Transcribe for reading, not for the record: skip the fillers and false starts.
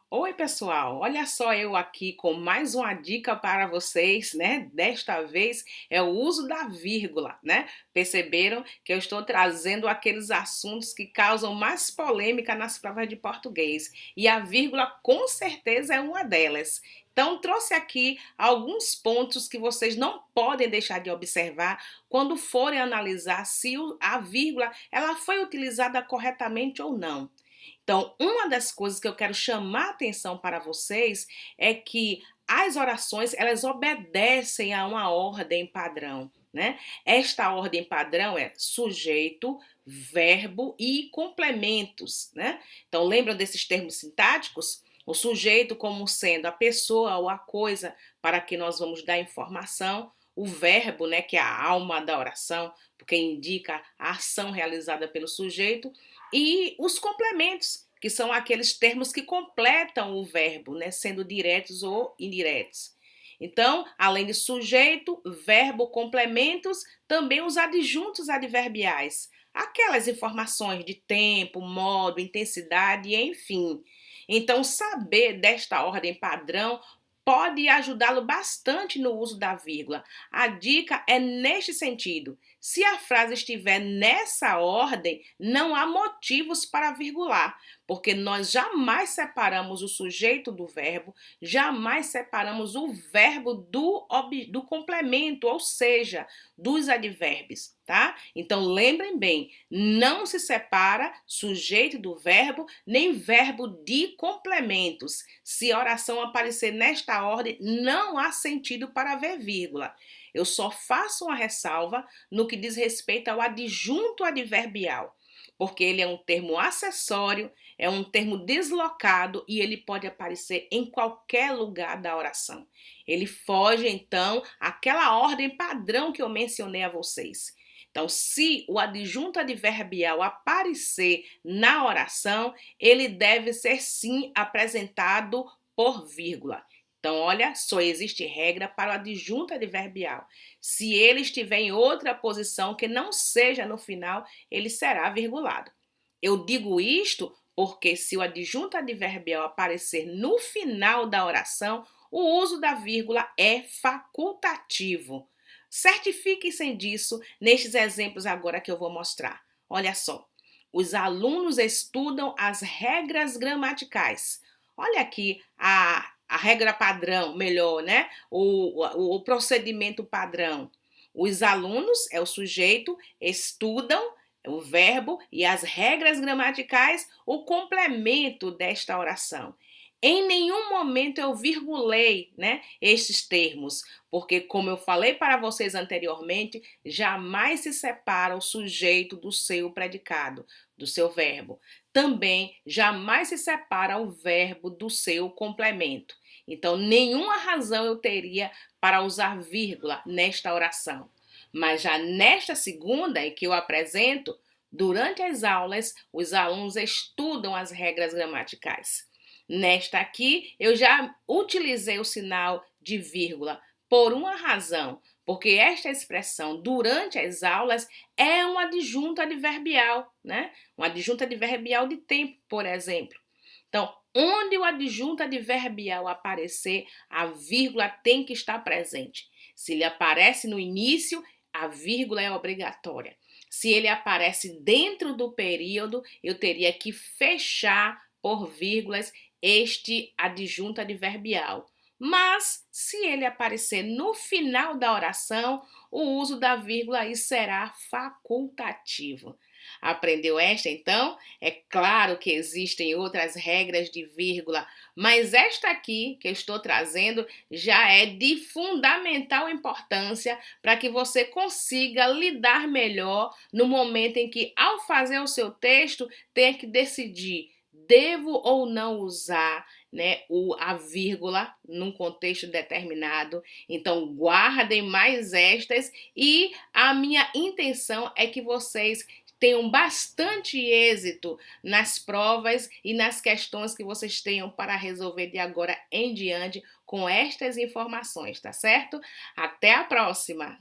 Oi, pessoal! Olha só eu aqui com mais uma dica para vocês, né? Desta vez é o uso da vírgula, né? Perceberam que eu estou trazendo aqueles assuntos que causam mais polêmica nas provas de português e a vírgula com certeza é uma delas. Então, trouxe aqui alguns pontos que vocês não podem deixar de observar quando forem analisar se a vírgula ela foi utilizada corretamente ou não. Então, uma das coisas que eu quero chamar a atenção para vocês é que as orações, elas obedecem a uma ordem padrão, né? Esta ordem padrão é sujeito, verbo e complementos, né? Então, lembram desses termos sintáticos? O sujeito como sendo a pessoa ou a coisa para que nós vamos dar informação, o verbo, né, que é a alma da oração, porque indica a ação realizada pelo sujeito, e os complementos, que são aqueles termos que completam o verbo, né, sendo diretos ou indiretos. Então, além de sujeito, verbo, complementos, também os adjuntos adverbiais, aquelas informações de tempo, modo, intensidade, enfim. Então, saber desta ordem padrão pode ajudá-lo bastante no uso da vírgula. A dica é neste sentido. Se a frase estiver nessa ordem, não há motivos para virgular, porque nós jamais separamos o sujeito do verbo, jamais separamos o verbo do complemento, ou seja, dos advérbios, tá? Então lembrem bem, não se separa sujeito do verbo, nem verbo de complementos. Se a oração aparecer nesta ordem, não há sentido para haver vírgula. Eu só faço uma ressalva no que diz respeito ao adjunto adverbial, porque ele é um termo acessório, é um termo deslocado e ele pode aparecer em qualquer lugar da oração. Ele foge, então, àquela ordem padrão que eu mencionei a vocês. Então, se o adjunto adverbial aparecer na oração, ele deve ser sim apresentado por vírgula. Então, olha, só existe regra para o adjunto adverbial. Se ele estiver em outra posição que não seja no final, ele será virgulado. Eu digo isto porque se o adjunto adverbial aparecer no final da oração, o uso da vírgula é facultativo. Certifiquem-se disso nestes exemplos agora que eu vou mostrar. Olha só, os alunos estudam as regras gramaticais. Olha aqui a regra padrão, melhor, né? O procedimento padrão. Os alunos, é o sujeito, estudam o verbo e as regras gramaticais, o complemento desta oração. Em nenhum momento eu virgulei, né, estes termos, porque, como eu falei para vocês anteriormente, jamais se separa o sujeito do seu predicado, do seu verbo. Também jamais se separa o verbo do seu complemento. Então, nenhuma razão eu teria para usar vírgula nesta oração. Mas já nesta segunda, em que eu apresento, durante as aulas, os alunos estudam as regras gramaticais. Nesta aqui, eu já utilizei o sinal de vírgula por uma razão, porque esta expressão durante as aulas é um adjunto adverbial, né? Um adjunto adverbial de tempo, por exemplo. Então, onde o adjunto adverbial aparecer, a vírgula tem que estar presente. Se ele aparece no início, a vírgula é obrigatória. Se ele aparece dentro do período, eu teria que fechar por vírgulas este adjunto adverbial. Mas, se ele aparecer no final da oração, o uso da vírgula aí será facultativo. Aprendeu esta, então? É claro que existem outras regras de vírgula, mas esta aqui que eu estou trazendo já é de fundamental importância para que você consiga lidar melhor no momento em que, ao fazer o seu texto, tenha que decidir: devo ou não usar, né, a vírgula num contexto determinado? Então, guardem mais estas e a minha intenção é que vocês tenham bastante êxito nas provas e nas questões que vocês tenham para resolver de agora em diante com estas informações, tá certo? Até a próxima!